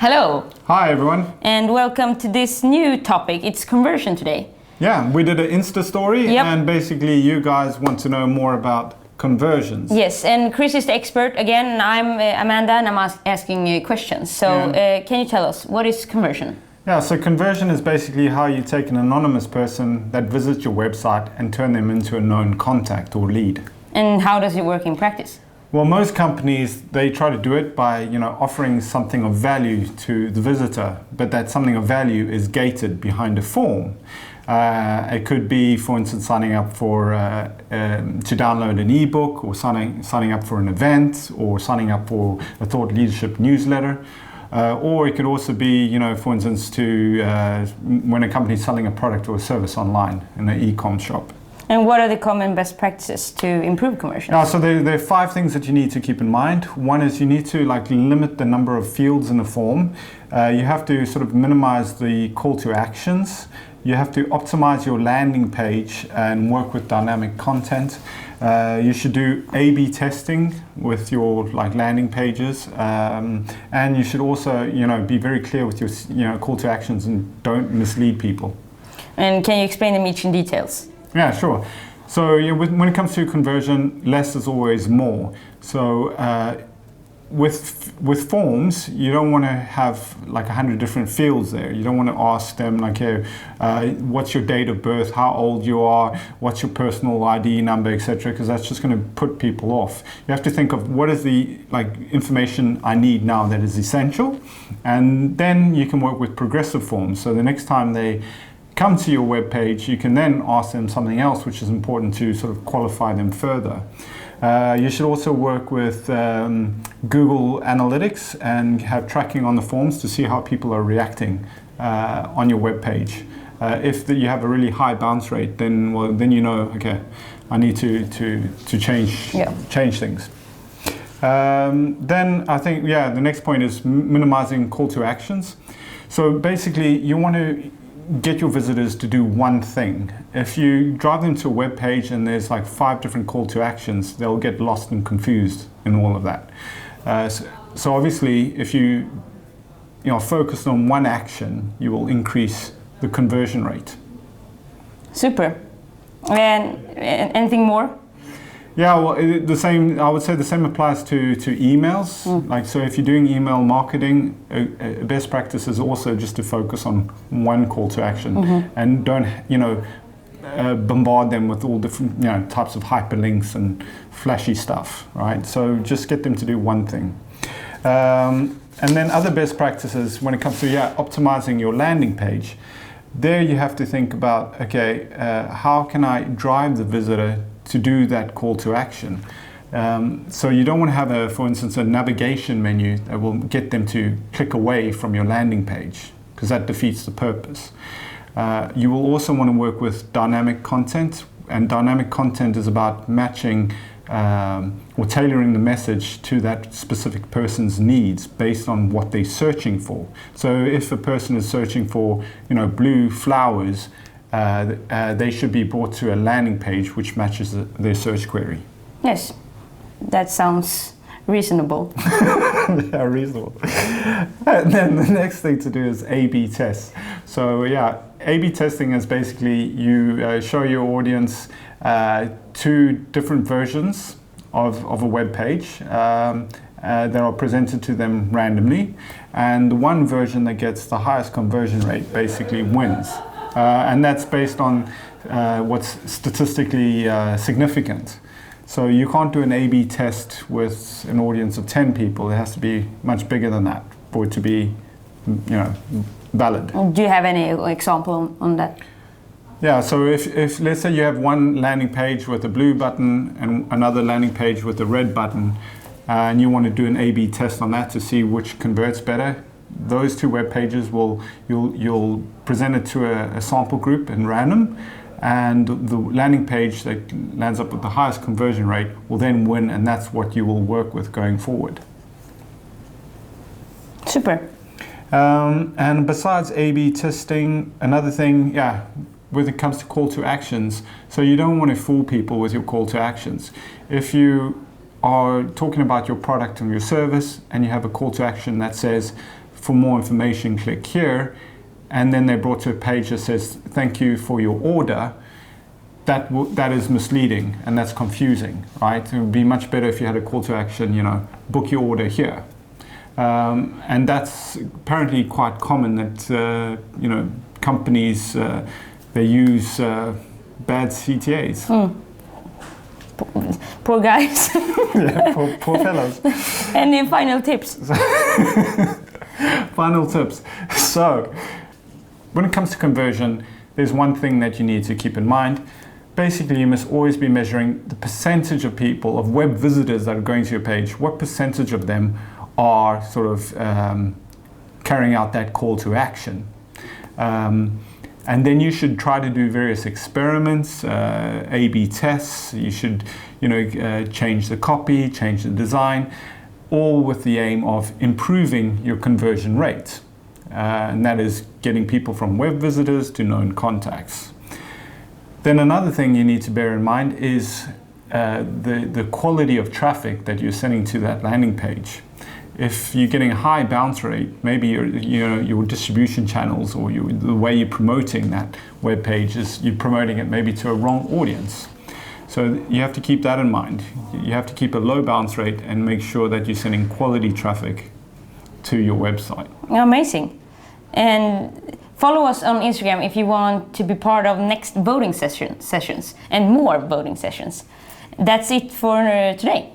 Hello. Hi everyone. And welcome to this new topic. It's conversion today. Yeah, we did an Insta story and basically you guys want to know more about conversions. Yes, and Chris is the expert again, and I'm Amanda, and I'm asking questions. So can you tell us, what is conversion? Yeah, so conversion is basically how you take an anonymous person that visits your website and turn them into a known contact or lead. And how does it work in practice? Well, most companies, they try to do it by, offering something of value to the visitor, but that something of value is gated behind a form. It could be, for instance, signing up for to download an ebook, or signing up for an event, or signing up for a thought leadership newsletter. Or it could also be, for instance, when a company is selling a product or a service online in an e-com shop. And what are the common best practices to improve conversion? So there are 5 things that you need to keep in mind. One is you need to limit the number of fields in a form. You have to sort of minimize the call to actions. You have to optimize your landing page and work with dynamic content. You should do A/B testing with your landing pages, and you should also be very clear with your call to actions and don't mislead people. And can you explain them each in details? Yeah, sure. So when it comes to conversion, less is always more. So with forms, you don't want to have 100 different fields there. You don't want to ask them what's your date of birth, how old you are, what's your personal ID number, etc., because that's just going to put people off. You have to think of what is the information I need now that is essential, and then you can work with progressive forms. So the next time they come to your web page, you can then ask them something else which is important to sort of qualify them further. You should also work with Google Analytics and have tracking on the forms to see how people are reacting on your web page. If you have a really high bounce rate, then okay, I need to change things. Then I think the next point is minimizing call to actions. So basically, you want to get your visitors to do one thing. If you drive them to a web page and there's 5 different call to actions, they'll get lost and confused in all of that. So obviously, if you focus on one action, you will increase the conversion rate. Super. And anything more? Yeah, well, I would say the same applies to emails. So if you're doing email marketing, best practice is also just to focus on one call to action, and don't, bombard them with all different, types of hyperlinks and flashy stuff, right? So just get them to do one thing. And then other best practices when it comes to, optimizing your landing page. There you have to think about, how can I drive the visitor to do that call to action? So you don't want to have, for instance, a navigation menu that will get them to click away from your landing page, because that defeats the purpose. You will also want to work with dynamic content, and dynamic content is about matching or tailoring the message to that specific person's needs based on what they're searching for. So if a person is searching for, blue flowers, they should be brought to a landing page which matches their search query. Yes, that sounds reasonable. Yeah, reasonable. And then the next thing to do is A/B test. So A/B testing is basically you show your audience 2 different versions of a web page that are presented to them randomly, and the one version that gets the highest conversion rate basically wins. And that's based on what's statistically significant. So you can't do an A/B test with an audience of 10 people. It has to be much bigger than that for it to be, valid. Do you have any example on that? Yeah, so if let's say you have one landing page with a blue button and another landing page with a red button, and you want to do an A/B test on that to see which converts better, those 2 web pages you'll present it to a sample group in random, and the landing page that lands up with the highest conversion rate will then win, and that's what you will work with going forward. Super. And besides A/B testing, another thing, when it comes to call to actions, so you don't want to fool people with your call to actions. If you are talking about your product and your service and you have a call to action that says, for more information, click here, and then they're brought to a page that says, thank you for your order, that is misleading and that's confusing, right? It would be much better if you had a call to action, book your order here. And that's apparently quite common that, companies, they use bad CTAs. Poor guys. Yeah, poor fellows. Any final tips? Final tips. So, when it comes to conversion, there's one thing that you need to keep in mind. Basically, you must always be measuring the percentage of people, of web visitors that are going to your page. What percentage of them are sort of carrying out that call to action? And then you should try to do various experiments, A/B tests. You should, change the copy, change the design, all with the aim of improving your conversion rate. And that is getting people from web visitors to known contacts. Then another thing you need to bear in mind is the quality of traffic that you're sending to that landing page. If you're getting a high bounce rate, maybe your distribution channels or the way you're promoting that web page is you're promoting it maybe to a wrong audience. So you have to keep that in mind. You have to keep a low bounce rate and make sure that you're sending quality traffic to your website. Amazing. And follow us on Instagram if you want to be part of next voting sessions and more voting sessions. That's it for today.